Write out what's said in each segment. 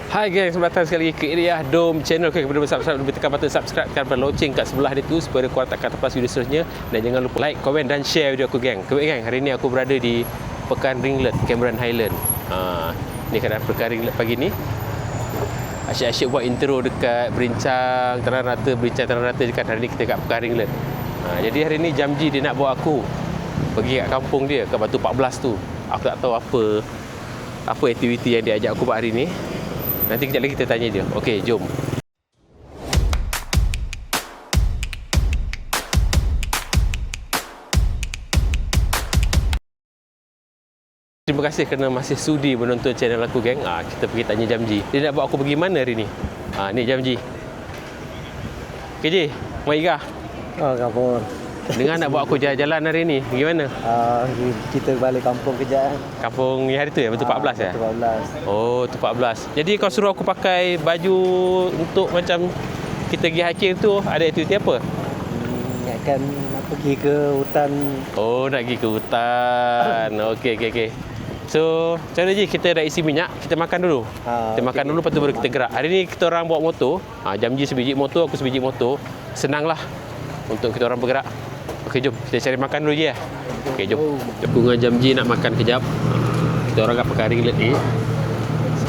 Hai guys, selamat datang sekali lagi ke Iriah Dome Channel. Kepada subscribe, boleh tekan button subscribe, tekan button lonceng kat sebelah dia tu supaya korang tak akan terlepas video seterusnya. Dan jangan lupa like, komen dan share video aku geng. Okey geng, hari ni aku berada di Pekan Ringlet, Cameron Highland. Ni keadaan Pekan Ringlet pagi ni. Asyik-asyik buat intro dekat bincang terang rata dekat hari ni kita kat Pekan Ringlet. Jadi hari ni Jamji dia nak bawa aku pergi kat kampung dia, kat Batu 14 tu. Aku tak tahu apa aktiviti yang dia ajak aku buat hari ni. Nanti kejap lagi kita tanya dia. Okey, jom. Terima kasih kerana masih sudi menonton channel aku geng. Kita pergi tanya Jamji. Dia nak bawa aku pergi mana hari ni? Ni Jamji. KJ, mai gah. Oh, kampung. Dengar nak bawa aku jalan-jalan hari ni. Gimana? Kita balik kampung kejap. Kampung ni hari tu ya? Betul 14 ya? Betul 14. Oh, tu 14. Jadi kau suruh aku pakai baju untuk macam kita pergi hiking tu, ada aktiviti apa? Akan nak pergi ke hutan. Oh, nak pergi ke hutan. Okey. So, macam mana je kita dah isi minyak, kita makan dulu. Kita makan dulu, lepas tu baru kita gerak. Hari ni kita orang bawa motor. Jamji sebiji motor, aku sebiji motor. Senanglah untuk kita orang bergerak. Okey, jom. Kita cari makan dulu je. Okey, jom. Aku dengan Jamji nak makan kejap. Kita orang kat Pekan Ringlet ni.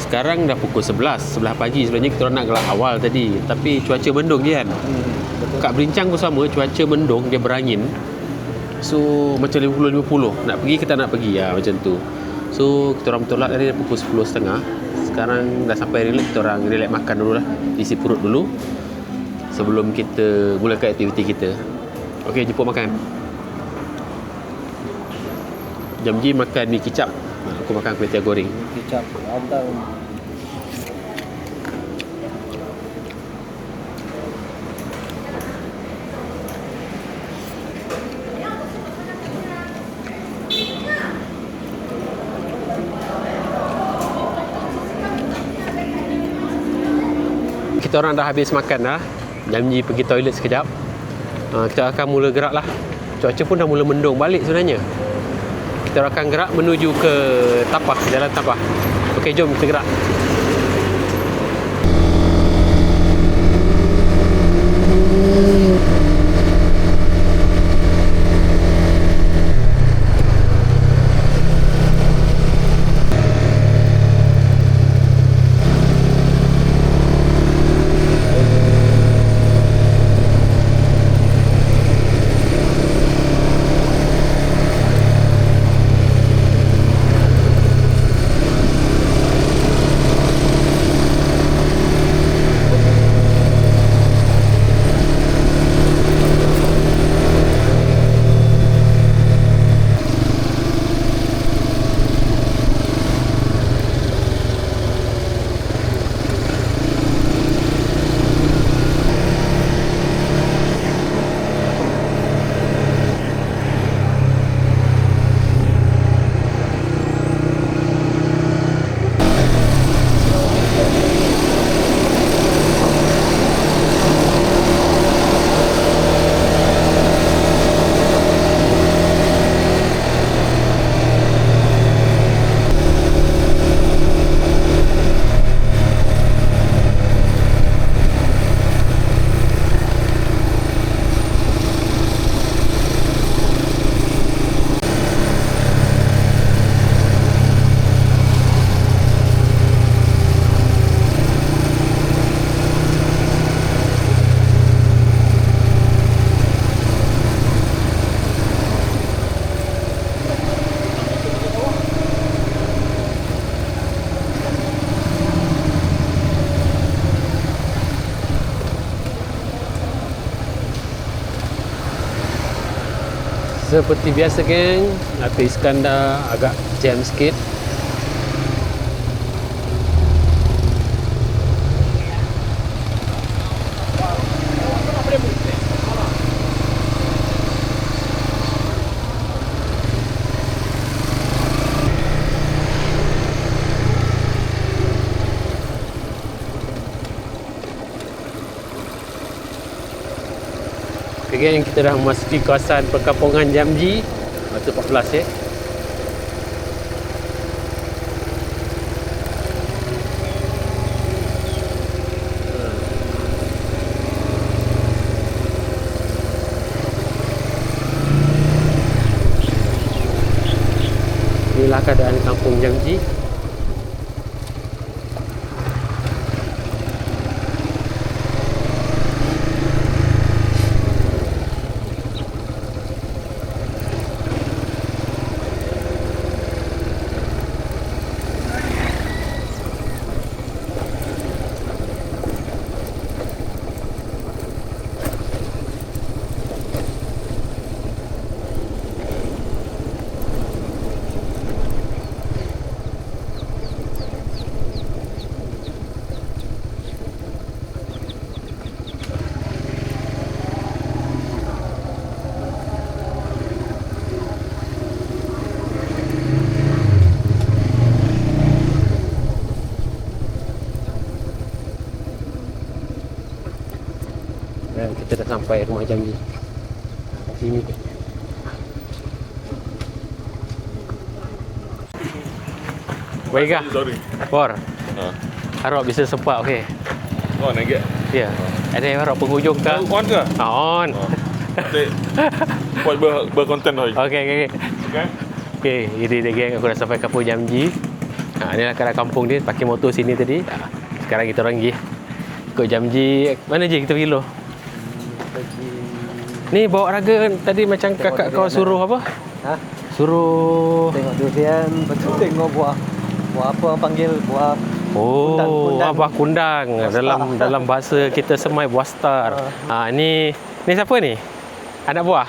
Sekarang dah pukul 11 pagi. Sebenarnya kita orang nak gerak awal tadi. Tapi cuaca mendung je kan. Kat Berincang pun sama, cuaca mendung, dia berangin. So, macam 50-50. Nak pergi, kita nak pergi. Macam tu. So, kita orang bertolak dari pukul 10.30. Sekarang dah sampai Ringlet, kita orang relax makan dulu lah. Isi perut dulu. Sebelum kita mulakan aktiviti kita. Okey, jemput makan. Jamji makan mi kicap. Aku makan kuih tiaw goreng. Kicap. Mantap. Kita orang dah habis makan dah. Jamji pergi toilet sekejap. Kita akan mula gerak lah. Cuaca pun dah mula mendung balik sebenarnya. Kita akan gerak menuju ke Tapah, Jalan Tapah. Okey, jom kita gerak. Seperti biasa geng, Api Iskandar agak jam sikit. Okay, yang kita dah memasuki kawasan perkampungan Jamji Batu 14 ya. Inilah keadaan kampung Jamji. Dan kita dah sampai rumah Jamji. Sini. Baiklah. Sorry. Por. Ha. Harap bisa sempat okey. Oh, nak get. Ya. Ada yang harap penghujung ke? On ke? On. Nanti buat berkonten lagi. Okey. Okey. Okey, ini dia geng, aku dah sampai kampung Jamji. Inilah keadaan kampung dia, pakai motor sini tadi. Sekarang kita orang pergi ikut Jamji. Mana je kita pergi dulu? Pergi Ni bawa raga tadi macam kakak kau suruh apa? ha? Suruh Tengok durian, lepas tu tengok buah. Buah apa orang panggil? Buah kundang. buah kundang. Dalam bahasa kita semai buah star. Ni siapa ni? Anak buah?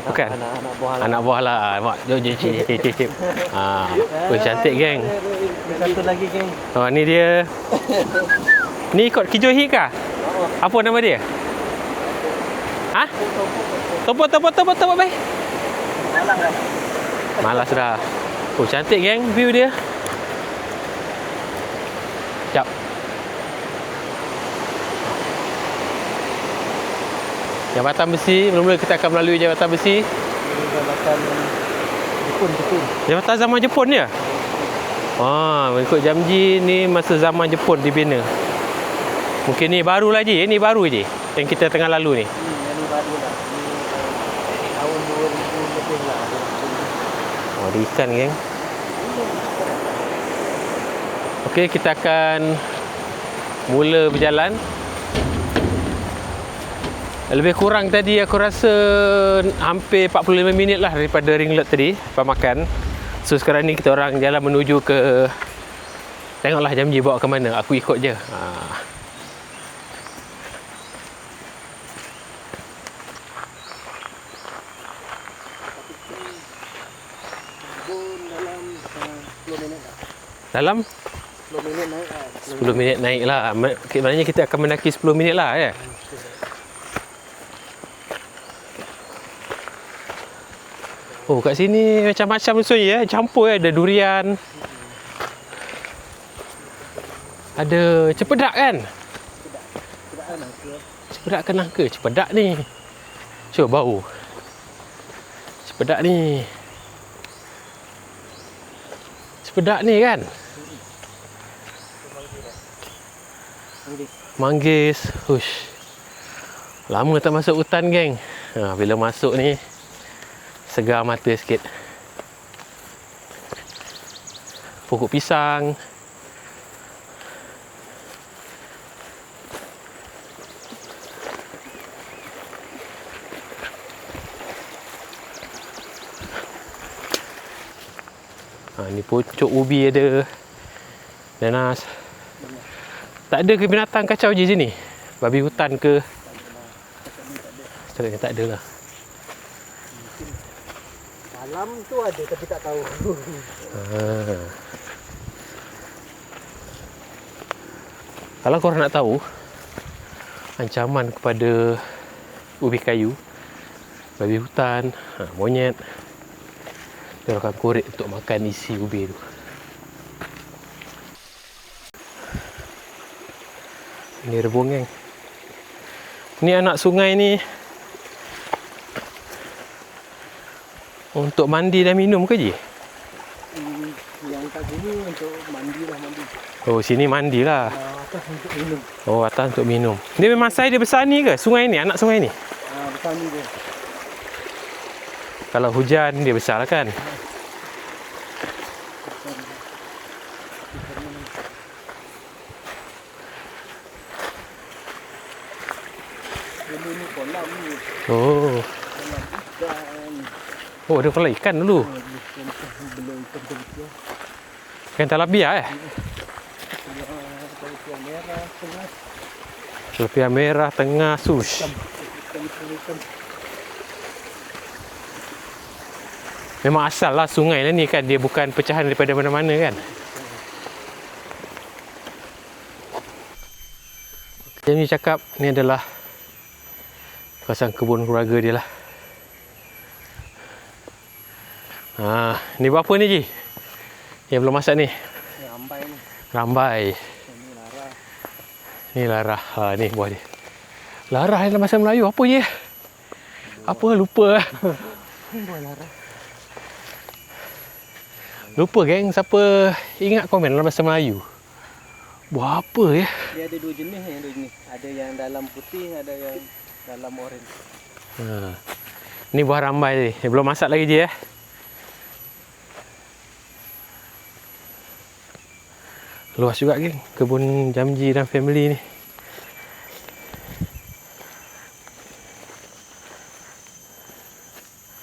Bukan? Anak buah lah. Anak buah lah. Mak, jom cip. Cantik geng. Satu lagi geng. Oh, ni dia. Ni ikut Kijohi kah? Apa nama dia? Ha? Topok baik. Malas dah. Oh, cantik geng view dia. Sekejap. Jambatan besi. Mula-mula kita akan melalui jambatan besi. Ini jambatan Jepun. Jambatan zaman Jepun dia? Mengikut Jamji ni masa zaman Jepun dibina. Mungkin ni baru lagi. Ini baru je yang kita tengah lalu ni. Ini baru lah. Ini tahun 2000 lebih lah. Ada ikan geng. Okey, kita akan mula berjalan. Lebih kurang tadi aku rasa hampir 45 minit lah daripada ringlet tadi lepas makan. So sekarang ni kita orang jalan menuju ke, tengoklah Jamji bawa ke mana. Aku ikut je. Dalam 10 minit naik lah. 10 minit naik lah. Maknanya kita akan mendaki 10 minit lah ya. Oh, kat sini macam-macam sebenarnya campur ada durian. Ada cepedak kan? Cepedak ke nangka? Cepedak ni. Cuba bau. Cepedak ni. Cepedak ni kan? Manggis. Hush. Lama tak masuk hutan geng. Bila masuk ni segar mata sikit. Pokok pisang. Ni pucuk ubi ada. Nanas. Tak ada ke binatang kacau je sini? Babi hutan ke? Cakapnya tak ada lah. Dalam tu ada tapi tak tahu. Kalau korang nak tahu ancaman kepada ubi kayu, babi hutan, monyet, dia akan korek untuk makan isi ubi tu. Ni rebung geng. Ni anak sungai ni untuk mandi dan minum ke je? Yang kat sini untuk mandi. Oh, sini mandi lah. Atas untuk minum. Oh, atas untuk minum. Dia memang saiz dia besar ni ke? Sungai ni, anak sungai ni? Besar ni dia. Kalau hujan dia besar lah kan? Dulu ni kolam ni. Oh. Kolam ikan. Oh, ada kolam ikan dulu. Belum ikan kecil. Ikan talapia Talapia merah tengah. Talapia merah tengah sush. Ikan. Memang asal lah sungai lah ni kan. Dia bukan pecahan daripada mana-mana kan. Yang ni cakap ni adalah kawasan kebun keluarga dia lah. Ni berapa ni Ji? Yang belum masak ni? Ni rambai ni. Rambai. Ni larah. Ni larah. Ni buah dia. Larah dalam bahasa Melayu apa je? Apa lupa. Ni buah larah. Lupa geng, siapa ingat komen dalam bahasa Melayu? Buah apa ya? Dia ada dua jenis ni, Ada yang dalam putih, ada yang dalam orange. Ni buah rambai ni. Belum masak lagi je ya. Luas juga geng, kebun Jamji dan family ni.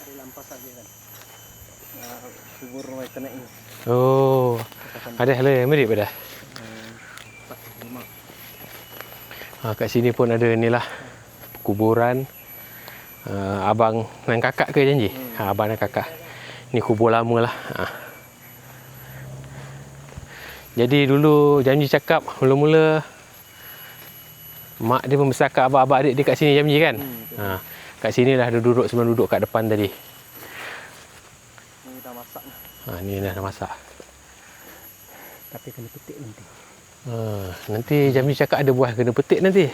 Ada lampas saja kan. Kubur rumah kena ini. Oh, ada lah mirip pada. Kat sini pun ada ni lah kuburan abang dan kakak ke Janji? Abang dan kakak. Ni kubur lama lah. Jadi dulu Janji cakap mula-mula mak dia membesarkan abang-abang adik dia kat sini Janji kan? Kat sini dah duduk sebelum duduk kat depan tadi. Ni dah masak ni. Ni dah masak. Tapi kena petik nanti. Nanti Jamil cakap ada buah kena petik nanti.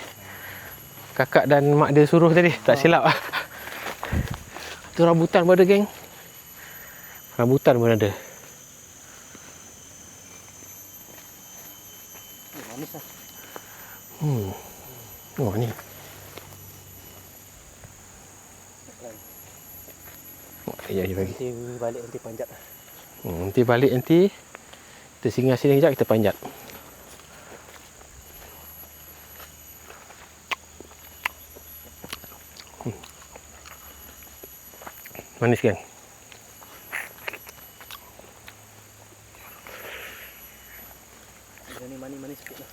Kakak dan mak dia suruh tadi, tak silap. Tu rambutan pun ada geng. Rambutan pun ada. Manis lah. Oh ni. Ya ni bagi. Nanti balik nanti panjat. Nanti balik nanti kita singgah sini kejap kita panjat. Manis kan? Ini manis-manis sikit lah.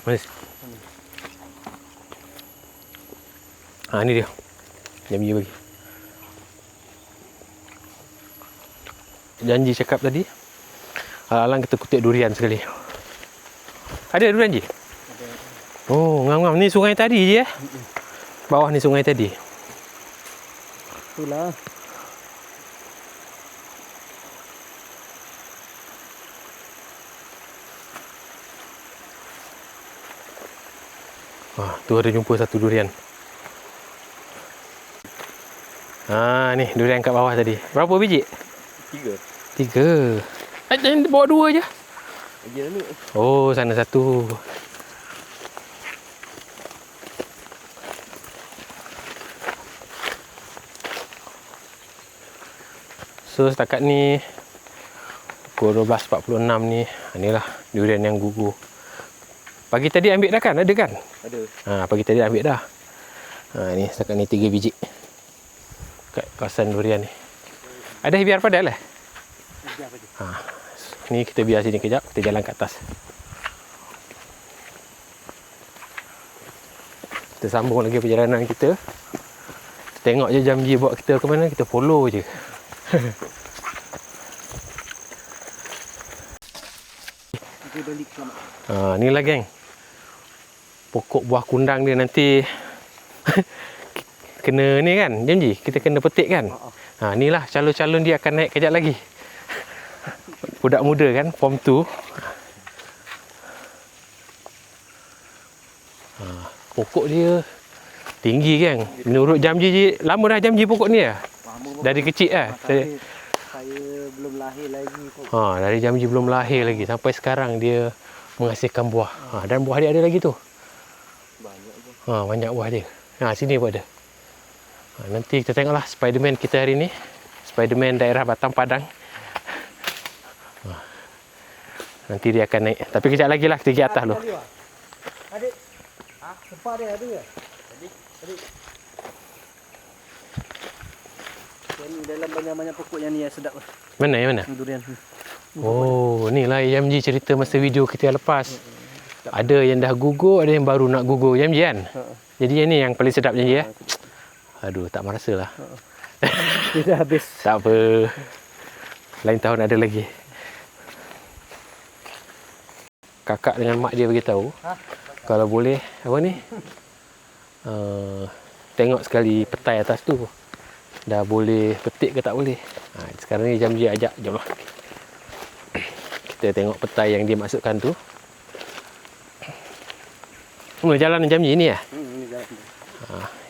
Manis. Ni dia. Janji bagi. Janji cakap tadi. Alang kita kutip durian sekali. Ada durian je? Ada. Oh, ngam-ngam. Ni sungai tadi je Bawah ni sungai tadi. Itulah. Tu ada jumpa satu durian. Ni durian kat bawah tadi. Berapa biji? 3. Jangan bawa 2 je. Lagi dulu. Oh, sana satu. So setakat ni pukul 12.46 ni, inilah durian yang gugur. Pagi tadi ambil dah kan? Ada kan? Ada. Pagi tadi ambil dah. Ni setakat ni 3 biji kat kawasan durian ni. Ada biar padahal lah. Ni kita biar sini kejap, kita jalan ke atas. Kita sambung lagi perjalanan kita. Tengok je Jamji bawa kita ke mana, kita follow je. Ni lah geng. Pokok buah kundang dia nanti kena ni kan Jamji, kita kena petik kan. Ni lah calon-calon dia akan naik kejap lagi. Budak muda kan, form 2. Pokok dia tinggi kan. Menurut Jamji, lama dah Jamji pokok ni lah. Dari kecil lah. Saya belum lahir lagi. Dari Jamji belum lahir lagi. Sampai sekarang dia menghasilkan buah. Dan buah dia ada lagi tu. Banyak je. Banyak buah dia. Sini pun ada. Nanti kita tengoklah Spiderman kita hari ni. Spiderman daerah Batam Padang. Nanti dia akan naik. Tapi kejap lagi lah kita pergi atas dulu. Adik. Tempat dia ada ke? Tadi. Yang ni dalam banyak-banyak pokok yang ni yang sedap lah. Mana yang mana? Durian. Oh, inilah YMG cerita masa video kita yang lepas. Ada yang dah gugur, ada yang baru nak gugur YMG kan? Jadi yang ni yang paling sedap YMG ya? Aduh, tak merasa lah. Dia dah habis. Tak apa. Lain tahun ada lagi. Kakak dengan mak dia beritahu, kalau boleh, apa ni? Tengok sekali petai atas tu. Dah boleh petik ke tak boleh. Sekarang ni YMG ajak, jom lah. Kita tengok petai yang dia masukkan tu. Jalan YMG ni ya? Ini jalan.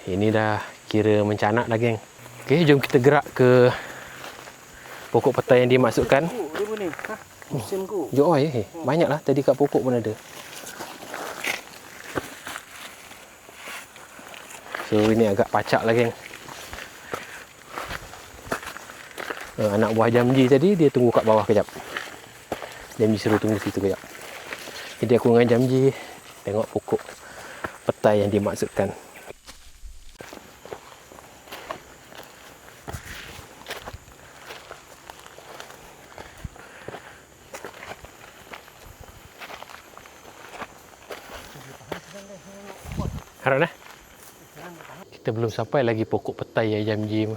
Ini dah kira mencanak dah geng. Okey, jom kita gerak ke pokok petai yang dia masukkan. Dia pun ni. Musim ku. Jom banyak lah. Tadi kat pokok pun ada. So ini agak pacak lah geng. Anak buah YMG tadi dia tunggu kat bawah kejap. YMG suruh tunggu situ kejap. Jadi aku dengan YMG tengok pokok petai yang dimaksudkan. Harap dah. Kita belum sampai lagi pokok petai yang YMG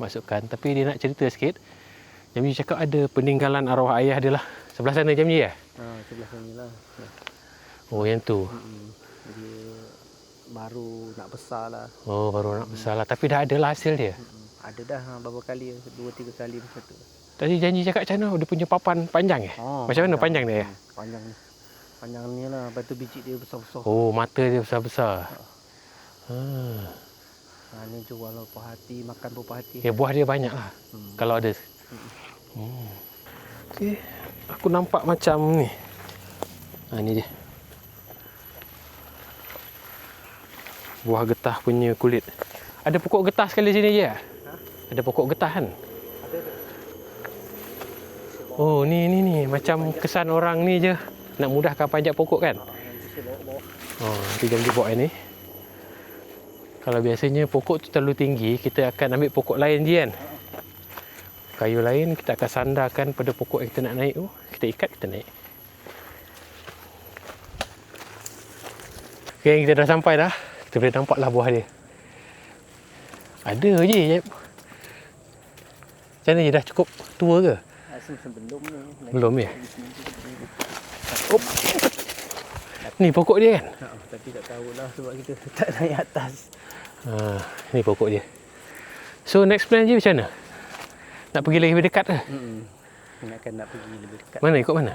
masukkan, tapi dia nak cerita sikit. YMG cakap ada peninggalan arwah ayah dia lah. Sebelah sana YMG ya? Sebelah sini lah. Oh, yang tu. Dia baru nak besar lah. Oh, baru nak besar lah. Tapi dah ada lah hasil dia. Ada dah beberapa kali, 2-3 kali macam tu. Tadi YMG cakap macam mana? Dia punya papan panjang macam mana panjang dia? Panjang ni. Panjang ni lah. Lepas tu biji dia besar-besar. Oh, mata dia besar-besar. Ni jual buah hati, makan buah hati. Ya, buah dia banyak lah. Kalau ada. Okay. Aku nampak macam ni. Ni dia. Buah getah punya kulit. Ada pokok getah sekali sini je? Ada pokok getah kan? Ada. Oh, ni. Macam kesan orang ni je. Nak mudahkan panjat pokok kan? Oh, nanti jom dia bawa ni. Kalau biasanya pokok tu terlalu tinggi, kita akan ambil pokok lain je kan? Kayu lain kita akan sandarkan pada pokok yang kita nak naik tu. Kita ikat, kita naik. Okay, kita dah sampai dah. Kita boleh nampaklah buah dia. Ada je. Macam mana je, dah cukup tua ke? Belum ni. Belum ya? Ni pokok dia kan? Tapi tak tahulah sebab kita tak naik atas. Ni pokok dia. So next plan je macam mana? Nak pergi lagi lebih dekat ke? Nak pergi lebih dekat. Mana? Ikut mana?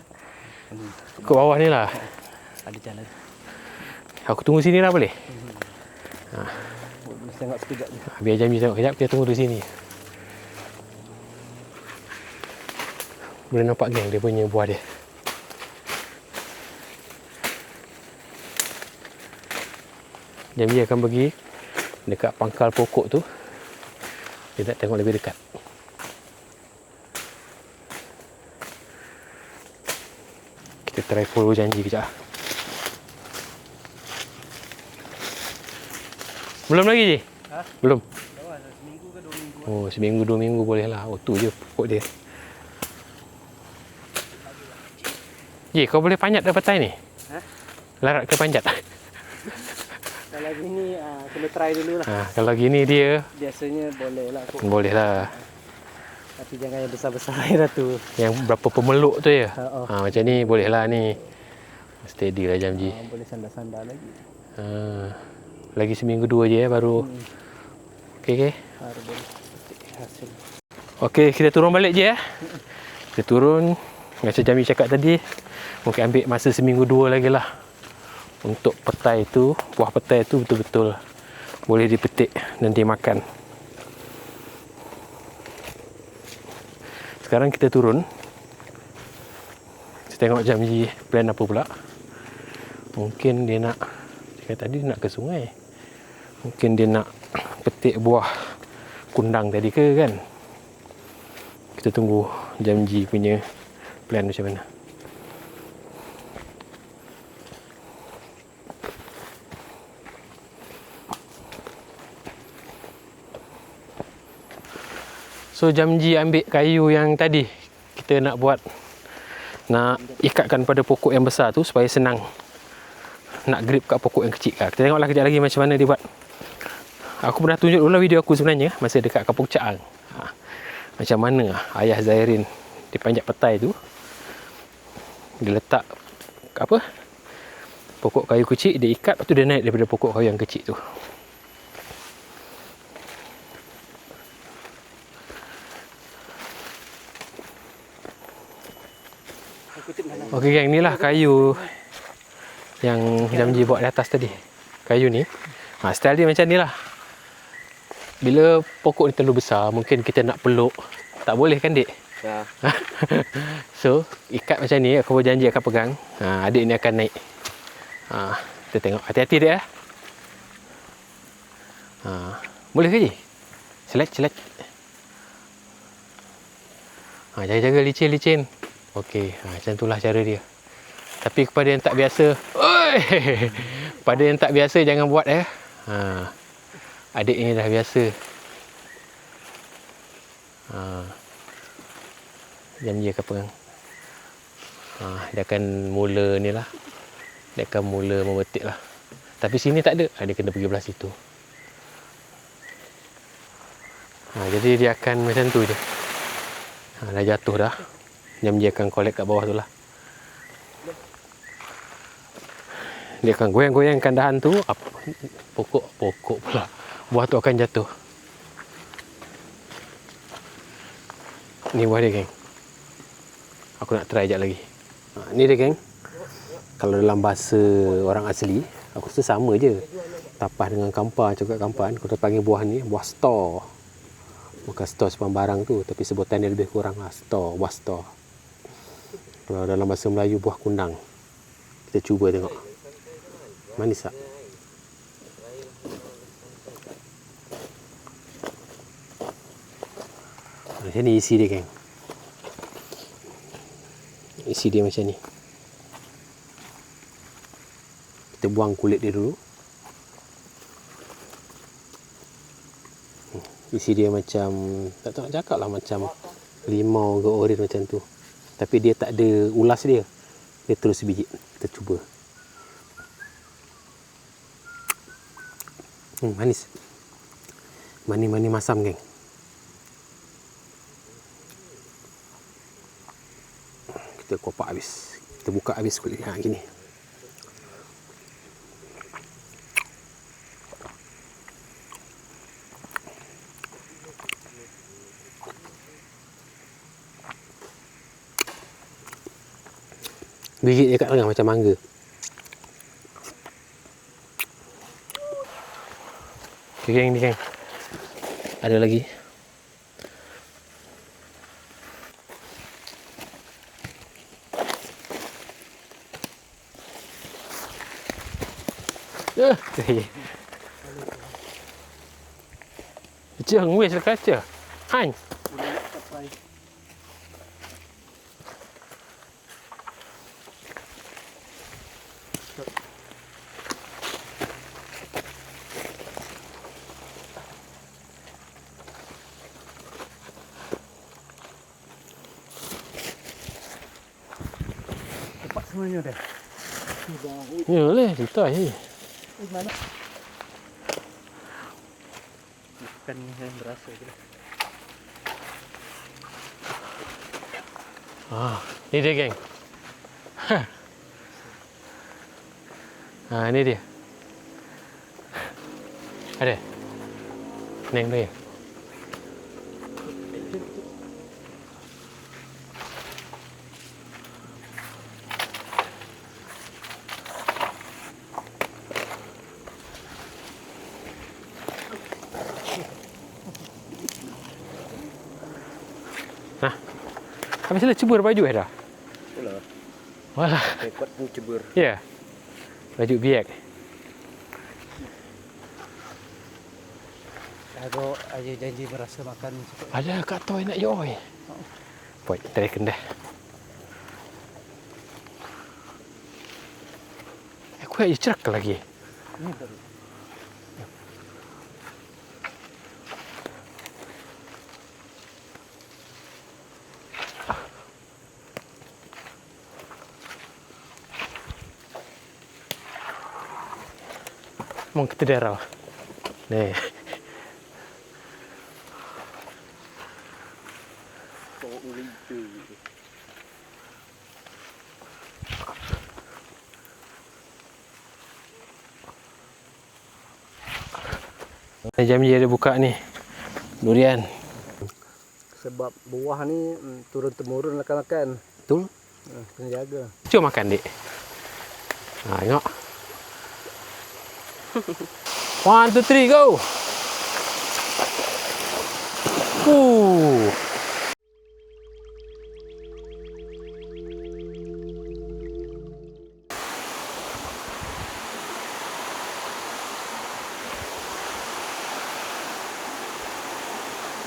Ikut bawah ni lah. Ada jalan. Aku tunggu sini lah boleh? Mesti tengok sekejap je. Biar YMG tengok kejap, kita tunggu di sini. Boleh nampak geng dia punya buah dia. YMG akan pergi dekat pangkal pokok tu. Dia nak tengok lebih dekat. Kita try follow janji kejap. Belum lagi je? Belum. Seminggu ke 2 minggu. Oh, seminggu 2 minggu boleh lah. Oh, tu je pokok dia. Kau boleh panjat dah petai ni? Larat ke panjat? Kalau gini kena try dulu lah. Kalau gini dia Biasanya boleh lah. boleh lah. Tapi jangan yang besar-besar dah tu. Yang berapa pemeluk tu ya? Macam ni boleh lah ni. Steady lah YMG. Boleh sandar-sandar lagi. Lagi seminggu 2 je baru. Okey. Baru boleh petik hasil. Okey, kita turun balik je ya. Kita turun. Macam Jami cakap tadi, mungkin ambil masa seminggu 2 lagi lah. Untuk petai tu, buah petai tu betul-betul boleh dipetik dan dimakan. Sekarang kita turun. Kita tengok Jamji plan apa pula. Mungkin dia nak, cakap tadi dia nak ke sungai. Mungkin dia nak petik buah kundang tadi ke kan. Kita tunggu Jamji punya plan macam mana. So Jamji ambil kayu yang tadi kita nak buat, nak ikatkan pada pokok yang besar tu supaya senang nak grip kat pokok yang kecil. Kita tengoklah kejap lagi macam mana dia buat. Aku pernah tunjuk dulu video aku sebenarnya masa dekat Kampung Caang. Macam mana ayah Zairin dia panjat petai tu, dia letak apa, pokok kayu kecil, dia ikat, lepas tu dia naik daripada pokok kayu yang kecil tu. Okey geng, ni lah kayu yang Jamji buat di atas tadi. Kayu ni, style dia macam ni lah. Bila pokok ni terlalu besar, mungkin kita nak peluk, tak boleh kan dik? Ya. So, ikat macam ni, aku berjanji akan pegang. Adik ni akan naik. Kita tengok, hati-hati dia. Boleh ke je? Selat. Jaga-jaga licin-licin. Okey, macam itulah cara dia. Tapi kepada yang tak biasa, pada yang tak biasa jangan buat adik ni dah biasa. Jamji akan pegang. Dia akan mula ni lah. Dia akan mula memetik lah. Tapi sini tak ada. Dia kena pergi belah situ. Jadi dia akan macam tu je. Dah jatuh dah. Jamji akan collect kat bawah tu lah. Dia akan goyang-goyangkan dahan tu. Pokok pula. Buah tu akan jatuh. Ni buah dia geng. Aku nak try sekejap lagi. Ni dia geng. Kalau dalam bahasa orang asli, aku rasa sama je. Tapas dengan kampa, coklat kampaan. Kita panggil buah ni buah stor. Bukan stor sepang barang tu, tapi sebutan dia lebih kurang lah. Stor, buah stor. Kalau dalam bahasa Melayu, buah kundang. Kita cuba tengok. Manis tak? Macam ni isi dia geng. Isi dia macam ni. Kita buang kulit dia dulu. Isi dia macam, tak tahu nak cakap lah, macam limau ke oren macam tu. Tapi dia tak ada ulas dia. Dia terus biji. Kita cuba. Manis. Mani-mani masam geng. Kita kopak habis. Kita buka habis kulit. Gini. Biji dia kat tengah macam mangga. Okay, geng ni geng. Ada lagi. Jangan wes kaca. Han. Cepat semuanya dah. Ya leh, kita ni. Mana? Bukan yang berasa je lah. Ni dia geng. Ni dia. Ada. Neng dia. Habislah cebur baju dah. Itulah. Walah. Rekod pun cebur. Ya. Baju biak. Aku aja janji berasa makan. Ada kat toy nak yoi. Poin tadi kendah. Aku aja cerak lagi. Ini baru. Mau kita darah. Nih. Jam je dia buka ni. Durian. Sebab buah ni turun-temurun makan-makan. Betul? Kena jaga. Cuba makan, Dik. Tengok. 1, 2, 3, go!